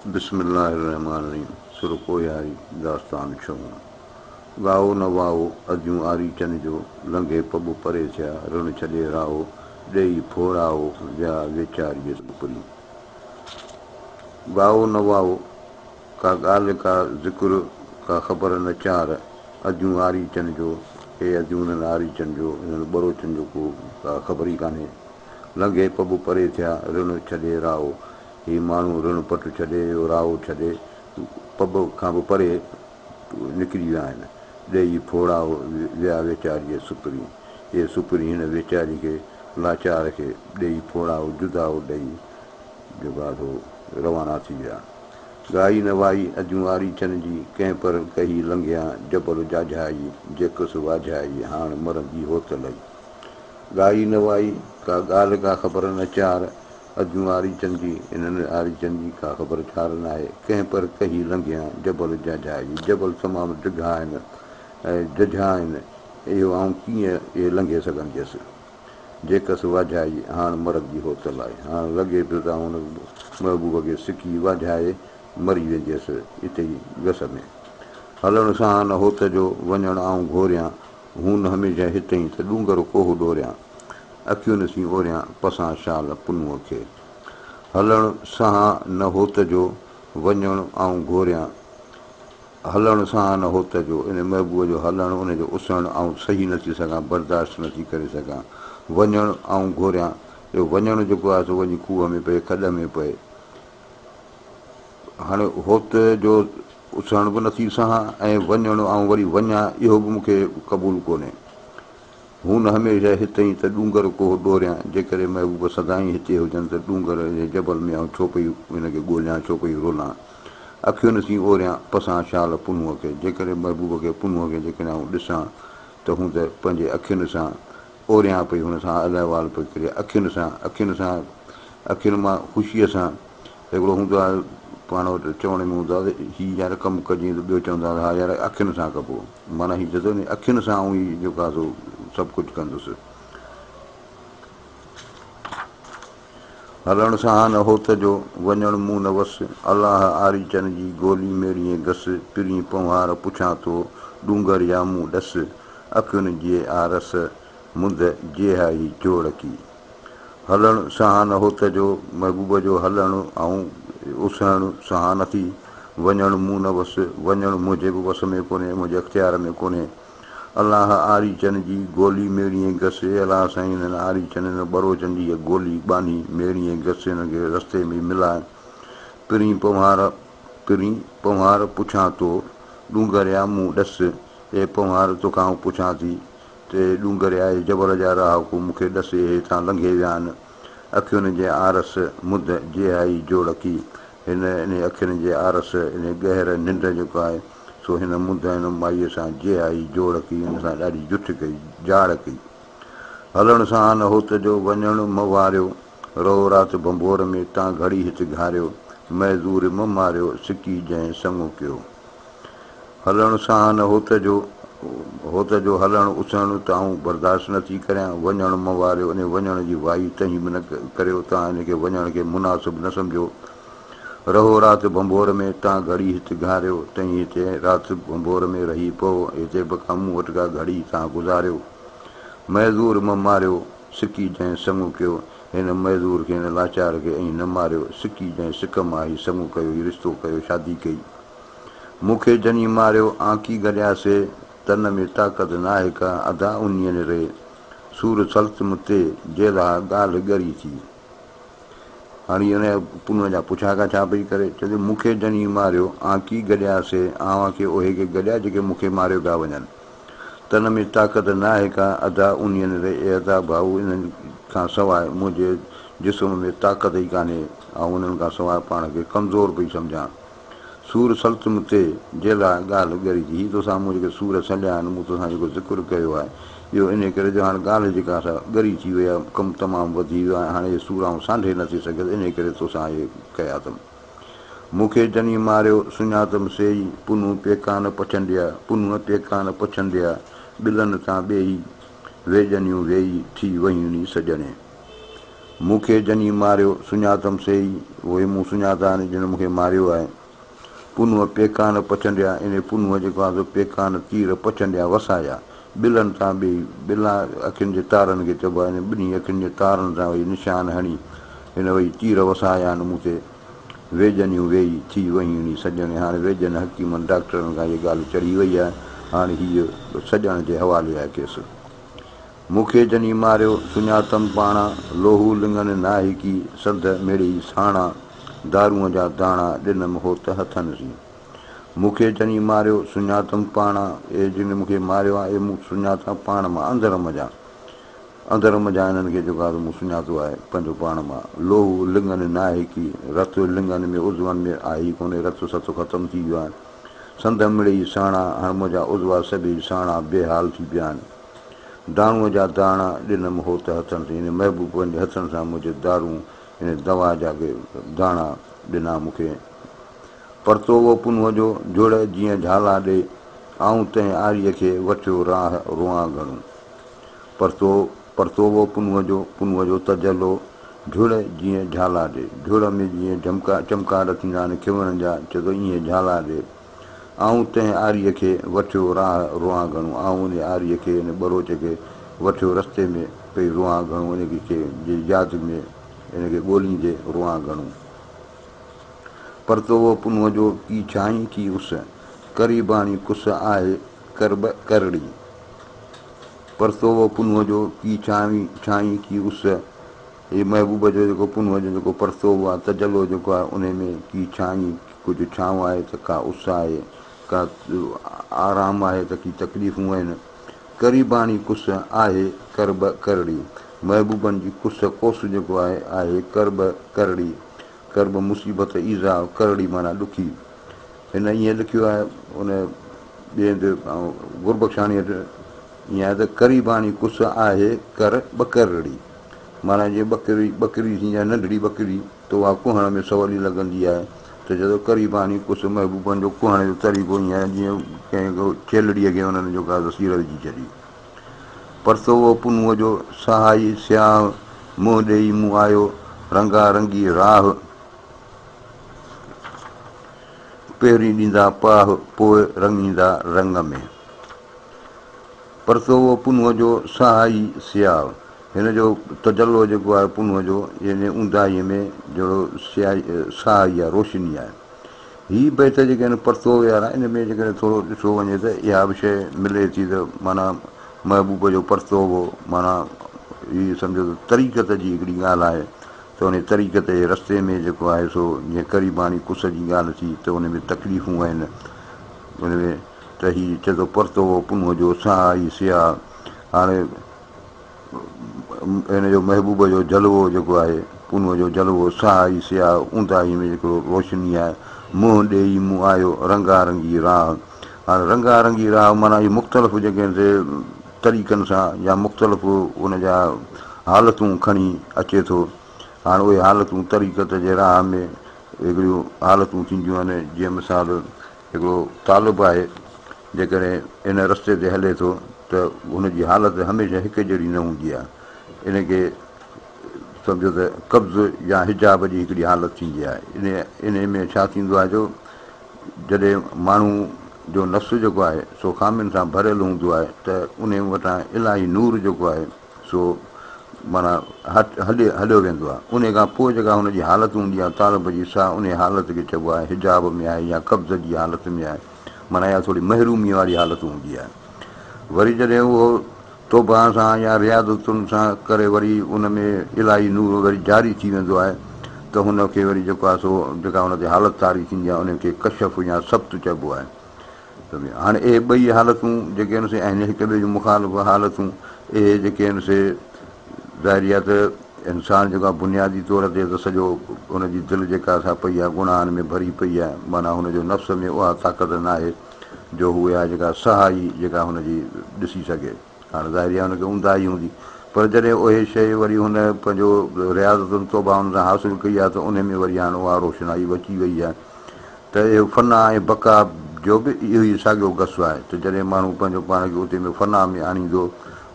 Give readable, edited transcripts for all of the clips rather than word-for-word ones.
बिस्मिल्लाहिर्रहमानिर्रहीम। सुरकोयारी दास्तान छवूं। ॻाओ न वाओ अॼूं आरी चन जो, लंघे पॿ परे थिया ऋण छॾे राहो, ॾेई फोड़ाओ विया वेचारीअ सुपरी। ॻाओ न वाओ का ॻाल्हि का ज़िक्र का ख़बर न चार, अॼूं आरी चन जो, हे अॼूं हिननि आरी चन जो, हिननि ॿरोचन जो को का ख़बर ई कान्हे। लंघे पॿ परे थिया ऋण छॾे राहो, ही माण्हू ऋण पट छॾे राहो छॾे पॿ खां बि परे निकिरी विया आहिनि। ॾेई फोड़ाओ विया वेचारीअ सुपरी। हे सुपरी हिन वेचारी खे लाचार खे ॾेई फोड़ाओ जुदाओ ॾेई जेको रवाना थी विया। ॻाई न वाई अॼूं आरी चन जी, कंहिं पर कही लंघिया जबल जाझाई, जेकसि वाझाई हाणे मरंदी होत लई। ॻाई न वाई का ॻाल्हि का ख़बर न चार, अॼूं आरी चन जी, इन्हनि आरी चन जी का ख़बर चार न आहे। कंहिं पर कही लंघिया जबल जाझाई, जबल तमामु ॾिघा आहिनि ऐं ॾिघा आहिनि, इहो आउं कीअं इहे लंघे सघंदसि। जेकसि वाझाई हाणे मरंदी होत लाइ, हाणे लॻे पियो त हुन महबूब खे सिकी वाझाए मरी वेंदी हुअसि हिते ई गस में। हलण सां न होत जो वञणु आऊं घोरियां, हू न हमेशह हिते ई त ॾूंगर कोह ॾोरियां, अखियुनि सी ओरियां पसां शाल पुनुअ खे। हलण सां न होत जो वञणु आऊं घोरियां, हलण सां न होत जो, इन महबूब जो हलणु उनजो उसणु आऊं सही नथी सघां, बर्दाश्त नथी करे सघां। वञणु आऊं घोरियां, इहो वञणु जेको आहे सो वञी खूह में पए, खॾ में पए। हाणे होत जो उसणु बि नथी सहां ऐं वञणु ऐं वरी वञा, इहो बि मूंखे क़बूलु कोन्हे। हू न हमेशह हिते ई त ॾूंगर कोह ॾोरियां, जेकॾहिं महबूब सदाईं हिते हुजनि त ॾूंगर जे जबल में आऊं छो पई हिनखे ॻोल्हियां, छो पई रोलां। अखियुनि सी ओरियां पसां शाल पुनुअ खे, जेकॾहिं महबूब खे पुनुअ खे जेकॾहिं आऊं ॾिसां त हू त पंहिंजे अखियुनि सां ओरियां पई, हुन सां अलाहवाल पई करे, अखियुनि सां अखियुनि मां ख़ुशीअ सां। हिकिड़ो हूंदो आहे पाण वटि चवण में हूंदो आहे त हीउ यार कमु कजे, त ॿियो चवंदो आहे हा यार अखियुनि सां कबो, माना हीउ चए थो न अखियुनि सां आऊं हीउ जेको आहे सो सभु कुझु कंदुसि। हलण सां न होत जो वञणु मूं न वसि, अलाह आरी चन जी गोली मेड़ीअ घसि, पिरी पंवार पुछां थो ॾूंगर या मूं ॾसि, अखियुनि जे आरस मुंद जेहाई जोड़की। हलण सां न होत जो, महबूब जो हलणु ऐं उसणु सां नथी, वञणु मूं न वसि, वञणु मुंहिंजे बि वस में कोन्हे, मुंहिंजे अख़्तियार में कोन्हे। अलाह आरी चन जी गोली मेड़ीअ घसि, अलाह साईं हिननि आरी चन ॿरोचन जी गोली बानी मेड़ीअ घसि, हिन खे रस्ते में मिलाए। पिरी पंवार पुछां थो ॾूंगर या मूं ॾसि, हे पंवार तोखां पुछां थी त ॾूंगर या जबल जा राह मूंखे ॾसे, हितां लंघे विया आहिनि। अखियुनि जे आरस मुद जेहाई जोड़की, हिन अखियुनि जे आरस इन गहर निंड जेको आहे सो हिन मुंद हिन माईअ सां जेहाई जोड़ कई, हिन सां ॾाढी जुठ कई, जाड़ कई। हलण सां न होत जो वञणु म वारियो, रहो राति बंबोर में तव्हां घड़ी हिते घारियो, महज़ूर म मारियो सिकी जंहिं संग कयो। हलण सां न होत जो हलणु उसणु त आऊं बर्दाश्त नथी करियां, वञणु म वारियो, इन वञण जी वाई तंहिं बि न करियो, तव्हां हिनखे वञण खे मुनासिबु न सम्झो। रहो राति बंबोर में तव्हां घड़ी हिते घारियो, तईं हिते राति बंबोर में रही पियो, हिते बि मूं वटि का घड़ी तव्हां गुज़ारियो। महज़ूर म मारियो सिकी जंहिं संग कयो, हिन महज़ूर खे हिन लाचार खे ऐं न मारियो, सिकी जंहिं सिक मां ई संग कयो, हीउ रिश्तो कयो, शादी कई। मूंखे जनी मारियो आंकी गॾियासे, तन में ताक़त नाहे का अदा उन्हीअ रे, सूर सल्तम ते जेला ॻाल्हि ॻरी थी। हाणे हुन पुन जा पुछा छा पई करे, चए मूंखे जनी मारियो आंकी गॾियासे, आवां खे उहे खे गॾिया जेके मूंखे मारियो पिया वञनि। तन में ताक़त नाहे का अदा उन्हीअ रे, ए अदा भाऊ इन्हनि खां सवाइ मुंहिंजे जिस्म में ताक़त ई कान्हे, ऐं उन्हनि खां सवाइ पाण खे कमज़ोर पई सम्झां। सूर सल्तम ते जेला ॻाल्हि ॻरी थी, हीअ तोसां मूं जेके सूर सलिया आहिनि, मूं तोसां जेको ज़िक्र कयो आहे, इहो इन करे जो हाणे ॻाल्हि जेका असां ॻरी थी वई आहे, कमु तमामु वधी वियो आहे, हाणे इहे सूर आऊं सांढे नथी सघियसि, इन करे तोसां इहे कया अथमि। मूंखे जनी मारियो सुञातमि सेई, पुनूं पेकान पछंदिया, ॿिलनि तां ॿेई वेॼनियूं वेही थी वयूं नी सॼणे। मूंखे जनी मारियो सुञातमि सही, उहे मूं सुञाता आहिनि जिन मूंखे मारियो आहे। पुनूअ पेकान पचंदिया, इन पुनूअ जेको आहे पेकान तीर पचंदिया वसाया, ॿिलनि तां ॿई ॿिला अखियुनि जे तारनि खे चइबो आहे, ॿिन्ही अखियुनि जे तारनि सां वई निशान हणी हिन वई तीर वसाया आहिनि मूं ते। वेजनियूं वेही थी वयूं सॼण, हाणे वेजनि हकीमनि डॉक्टरनि खां इहा ॻाल्हि चढ़ी वई आहे, हाणे हीअ सॼण जे हवाले आहे केस। मूंखे जनी मारियो सुञातमि पाणा, लोहू लिङनि नाहे की सद मिड़ी साणा, दारूअ जा दाणा ॾिनमि हो त हथनि सी। मूंखे जनी मारियो सुञातमि पाणा, ए जिन मूंखे मारियो आहे, मूं सुञाता पाण मां अंदरम जा हिननि खे जेको आहे मूं सुञातो आहे पंहिंजो पाण मां। लोहू लिङनि नाहे की, रत लिङनि में उज़वनि में आहे ई कोन्हे, रत सत ख़तमु थी वियो आहे। संद मिड़ई साणा, हाणे मुंहिंजा उज़वा सभई साणा बेहाल थी पिया आहिनि। दारूअ जा दाणा ॾिनमि हो त हथनि सां, इन महबूब पंहिंजे हथनि सां मुंहिंजे दारू इन दवा जा दाणा ॾिना मूंखे। परतो उहो पुनूअ जो जुड़ जीअं झाला ॾे, आऊं तंहिं आरीअ खे वठियो राह रुआं घणो। परतो उहो पुनूअ जो तजलो, झुड़ जीअं झाला ॾे, झुड़ में जीअं चमकार थींदा आहिनि खिवण जा, चए थो ईअं झाला ॾे। आऊं तंहिं आरीअ खे वठियो राह रुआं घणो, आऊं उन आरीअ खे इन बरोच खे वठियो रस्ते में पई रुआं घणो, इनखे यादि में इनखे ॻोल्हींदे रुआं घणो। परतो उहो पुनूअ जो की छाईं की उस, करीबाणी कुस आहे करब करड़ी। परतो उहो पुनूअ जो की छाईं की उस, हे महबूब जो जेको पुनूअ जो जेको परतो आहे तजलो जेको आहे उन में की छाईं, कुझु छांव आहे त का उस आहे, का आराम आहे त की तकलीफ़ूं आहिनि। करीबाणी कुस आहे करब करड़ी, महबूबनि जी कुस कोस जेको आहे करब करड़ी। करब मुसीबत ईज़ा, करड़ी माना ॾुखी। हिन ईअं लिखियो आहे उन ॿिए हंधि गुरबख्शाणीअ ते ईअं आहे त करीबाणी कुस आहे कर ॿकरड़ी, माना जीअं ॿकरी थींदी आहे नंढड़ी ॿकरी त उहा कुहण में सवली लॻंदी आहे, त चए थो करीबाणी कुस महबूबनि जो कुहण जो तरीक़ो ईअं आहे जीअं कंहिं छेलड़ीअ खे हुननि जो का सीर विझी छॾी। परतो उहो पुनूअ जो सहाई स्याह, मुंहुं ॾेई मूं आयो रंगा रंगी राह, पहिरीं ॾींदा पाह पोइ रंगींदा रंग में। परतो उहो पुनूअ जो सहाई स्याह, हिन जो तजलो जेको आहे पुनूअ जो इन ऊंदाहीअ में जहिड़ो सहाई आहे, रोशनी आहे। हीअ बैत जेके आहिनि परतो वारा, इन में जेकॾहिं थोरो ॾिठो वञे त इहा बि शइ मिले थी त माना महबूब जो परतो हो, माना हीअ सम्झो त तरीक़त जी हिकिड़ी ॻाल्हि आहे, त उन तरीक़त जे रस्ते में जेको आहे सो जीअं करीबाणी कुस जी ॻाल्हि थी त उन में तकलीफ़ूं आहिनि, उन में त हीअ चए थो परतो हो पुनूअ जो सहाई स्याह। हाणे हिन जो महबूब जो जलवो जेको आहे पुनूअ जो जलवो सहाई स्याह, ऊंदाही में जेको रोशनी आहे। मुंहुं ॾेई मूं आयो रंगा रंगी राह, हाणे रंगा रंगी राह माना इहे मुख़्तलिफ़ जेके आहिनि तरीक़नि सां या मुख़्तलिफ़ उन जा हालतूं खणी अचे थो। हाणे उहे हालतूं तरीक़त जे राह में हिकिड़ियूं हालतूं थींदियूं आहिनि, जीअं मिसाल हिकिड़ो तालिब आहे जेकॾहिं इन रस्ते ते हले थो त हुनजी हालत हमेशह हिकु जहिड़ी न हूंदी आहे, इनखे सम्झो त कब्ज़ या हिजाब जी हिकिड़ी हालत थींदी आहे। इन में छा थींदो आहे जो जॾहिं माण्हू जो नफ़्स जेको आहे सो ख़ामियुनि सां भरियल हूंदो आहे त उन वटां इलाही नूर जेको आहे सो माना हलियो वेंदो आहे। उन खां पोइ जेका हुनजी हालत हूंदी आहे तालिब जी, सा उन हालत खे चइबो आहे हिजाब में आहे या कब्ज़ जी हालत में आहे, माना इहा थोरी महरूमीअ वारी हालत हूंदी आहे। वरी जॾहिं उहो तौबा सां या रियादतुनि सां करे वरी उन में इलाही नूर वरी जारी थी वेंदो आहे त हुनखे वरी जेको आहे सो जेका हुन ते हालत तारी थींदी आहे उनखे कशफ या सब्त चइबो आहे। हाणे इहे ॿई हालतूं जेके आहिनि से आहिनि हिक ॿिए जूं मुखालिफ़ हालतूं। इहे जेके आहिनि से ज़ाहिरी आहे त इंसानु जेको आहे बुनियादी तौर ते त सॼो हुनजी दिलि जेका असां पई आहे गुनाहनि में भरी पई आहे, माना हुनजो नफ़्स में उहा ताक़त न आहे जो उहा आहे जेका सहाई जेका हुनजी ॾिसी सघे। हाणे ज़ाहिरी आहे हुनखे ऊंदाही हूंदी, पर जॾहिं उहे शइ वरी हुन पंहिंजो रियाज़तुनि तौबाउनि सां हासिलु कई आहे त उन में वरी हाणे उहा रोशनाई अची वई आहे। त इहो फना ऐं बका जो बि इहो ई साॻियो गसु आहे त जॾहिं माण्हू पंहिंजो पाण खे उते में फना में आणींदो,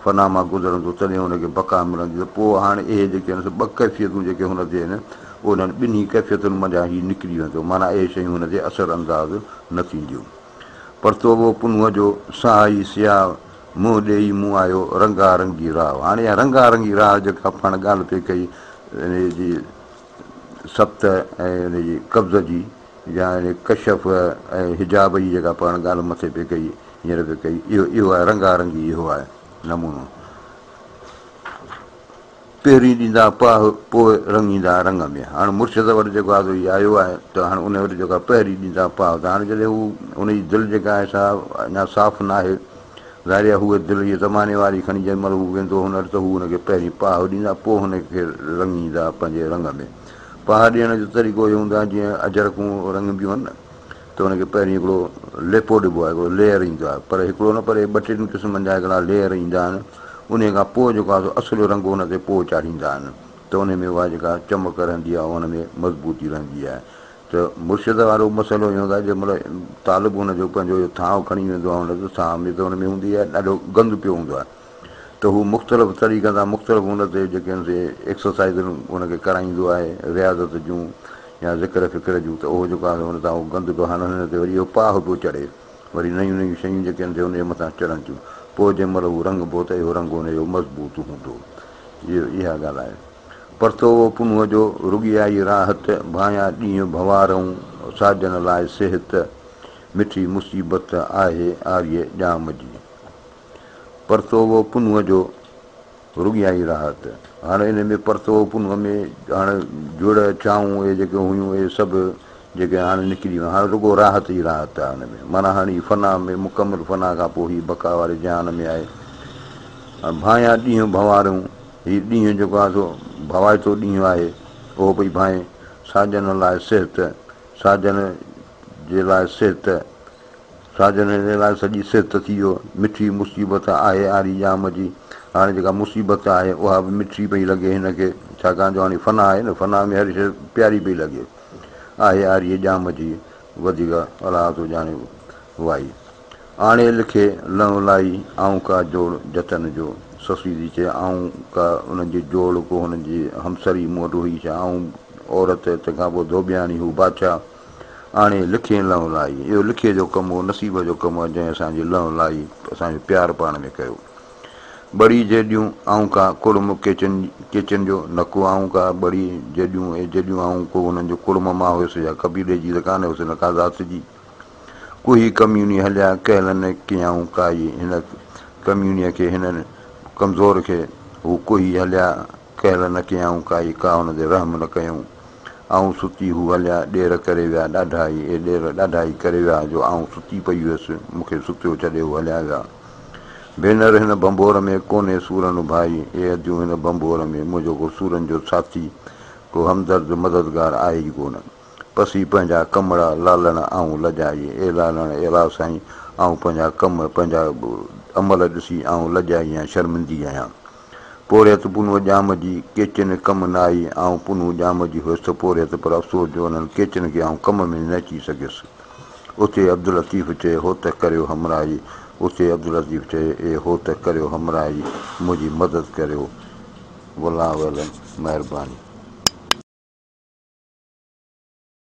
फना मां गुज़रंदो तॾहिं हुनखे बका मिलंदी। त पोइ हाणे इहे जेके आहिनि ॿ कैफ़ियतूं जेके हुन ते आहिनि उन्हनि ॿिन्ही कैफ़ियतुनि मां ही निकिरी वेंदो, माना इहे शयूं हुन ते असरु अंदाज़ न थींदियूं। परतो पुनुअ जो साई सियाह मुंहुं ॾेई मूं आयो रंगारंगी राह। हाणे इहा रंगारंगी राह जेका पाण ॻाल्हि पई कई इन जी सप्त ऐं उनजी कब्ज़ जी या कशफ ऐं हिजाब जी जेका पाण ॻाल्हि मथे पई कई हींअर पई कई, इहो आहे रंगारंगी, इहो आहे नमूनो। पहिरीं ॾींदा पाह पोइ रंगींदा रंग में। हाणे मुर्शिद वटि जेको आहे इहो आयो आहे त हाणे उन वटि जेको आहे पहिरीं ॾींदा पाह, त हाणे जॾहिं हू उनजी दिलि जेका आहे सा अञा साफ़ु न आहे, ज़ाहिर आहे हूअ दिलि इहा ज़माने वारी खणी जंहिं महिल हू वेंदो हुन वटि त हू हुनखे पहिरीं पाह ॾींदा, पोइ हुनखे रंगींदा पंहिंजे रंग में। पाह ॾियण जो तरीक़ो इहो हूंदो आहे जीअं अजरकूं रंगबियूं आहिनि न, त हुनखे पहिरीं हिकिड़ो लेपो ॾिबो आहे, हिकिड़ो लेयर ईंदो आहे, पर हिकिड़ो न पर 2-3 क़िस्मनि जा हिकिड़ा लेयर ईंदा आहिनि। उन खां पोइ जेको आहे असुलु रंग हुन ते पोइ चाढ़ींदा आहिनि, त उन में उहा जेका चमक रहंदी आहे उन में मज़बूती रहंदी आहे। त मुर्शिद वारो मसइलो इहो हूंदो आहे जंहिं महिल तालिब हुनजो पंहिंजो थांव खणी वेंदो आहे हुन थांव में, त हुन में हूंदी आहे ॾाढो गंदु पियो हूंदो आहे, त हू मुख़्तलिफ़ तरीक़नि सां मुख़्तलिफ़ हुन ते जेके आहिनि से एक्सरसाइज़ूं हुनखे कराईंदो आहे, रियाज़त जूं या ज़िक्र फ़िक्र जूं, त उहो जेको आहे हुन तां उहो गंदु पियो हणनि हिन ते वरी इहो पाह पियो चढ़े, वरी नयूं नयूं शयूं जेके आहिनि से हुनजे मथां चढ़नि थियूं, पोइ जंहिं महिल हू रंग पोइ त इहो रंग हुनजो मज़बूत हूंदो। इहा ॻाल्हि आहे। परतो पुनुअ जो रुॻियाई राहत भाया ॾींहं भवारऊं साजन लाइ सिहत मिठी मुसीबत आहे आर्य ॼाम जी। परतो पुनुअ जो रुॻियाई राहत। हाणे हिन में परतो पुनुअ में हाणे जुड़ चाऊं इहे जेके हुयूं इहे सभु जेके हाणे निकिरी वियूं, हाणे रुॻो राहत ई राहत आहे हुन में, माना हाणे फना में मुकमल फना खां पोइ हीअ बका वारे जहान में आहे। भाया ॾींहं भवारूं, हीउ ॾींहुं जेको आहे सो भवाइतो ॾींहुं आहे, उहो पई भाए। साजन लाइ सिहत, साजन जे लाइ सिहत, साजन जे लाइ सॼी सिहत थी वियो। मिठी मुसीबत आहे आरी जाम जी, हाणे जेका मुसीबत आहे उहा बि मिठी पई लॻे हिनखे, छाकाणि जो हाणे फना आहे न, फना में हर शइ प्यारी पई लॻे। आहे आरी जाम जी वधीक अलाह तो ॼाणे वाई। आणे लिखे लहु लाई आऊं का जोड़ जतन जो, ससी थी चए आऊं का उन्हनि जी जोड़ को हुननि जी हमसरी मूं वटि हुई छा, आऊं औरत, तंहिंखां पोइ धोबियाणी हू बादशाह। हाणे लिखे लहु लाई, इहो लिखे जो कमु हो, नसीब जो कमु आहे जंहिं असांजी लहु लाई असांजो प्यारु पाण में कयो। बड़ी जेॾियूं आऊं का कुड़म केचनि जो, न को आऊं का बड़ी जेॾियूं ऐं जेॾियूं आऊं को हुननि जो कुड़म मां हुयुसि या कबीले जी त कान हुयुसि, न का ज़ात जी। कोई कम्यूनी हलिया कहलनि कयऊं काई, हिन कम्यूनीअ खे हिननि कमज़ोर खे हू कोई हलिया कहल न कयऊं काई, का हुन ते रहम न कयूं। आऊं सुती हू हलिया ॾेर करे विया ॾाढा ई, ए ॾेर ॾाढा ई करे विया जो आऊं सुती पई हुयसि, मूंखे सुतियो छॾे हू हलिया विया। भेनर हिन बंबोर में कोन्हे सूरन भाई, ए अदियूं हिन बंबोर में मुंहिंजो को सूरन जो साथी, को हमदर्द मददगार आहे ई कोन। पसी पंहिंजा कमड़ा लालण आऊं लॼाई, ए लालण अहिड़ा साईं आऊं पंहिंजा कम पंहिंजा अमल ॾिसी आऊं लॼाई आहियां, शर्मिंदी आहियां। पोरियत पुनुअ ॼाम जी केचन कम न आई, आऊं पुनु ॼाम जी हुयसि त पोरियत, पर अफ़सोस जो उन्हनि केचन खे आऊं कम में न अची सघियुसि। उते अब्दुल लतीफ़ चए हो त करियो हमराही, उते अब्दुल लतीफ़ चए ए हो त करियो हमराही, मुंहिंजी मदद करियो। वल्लाहु अलम, महिरबानी।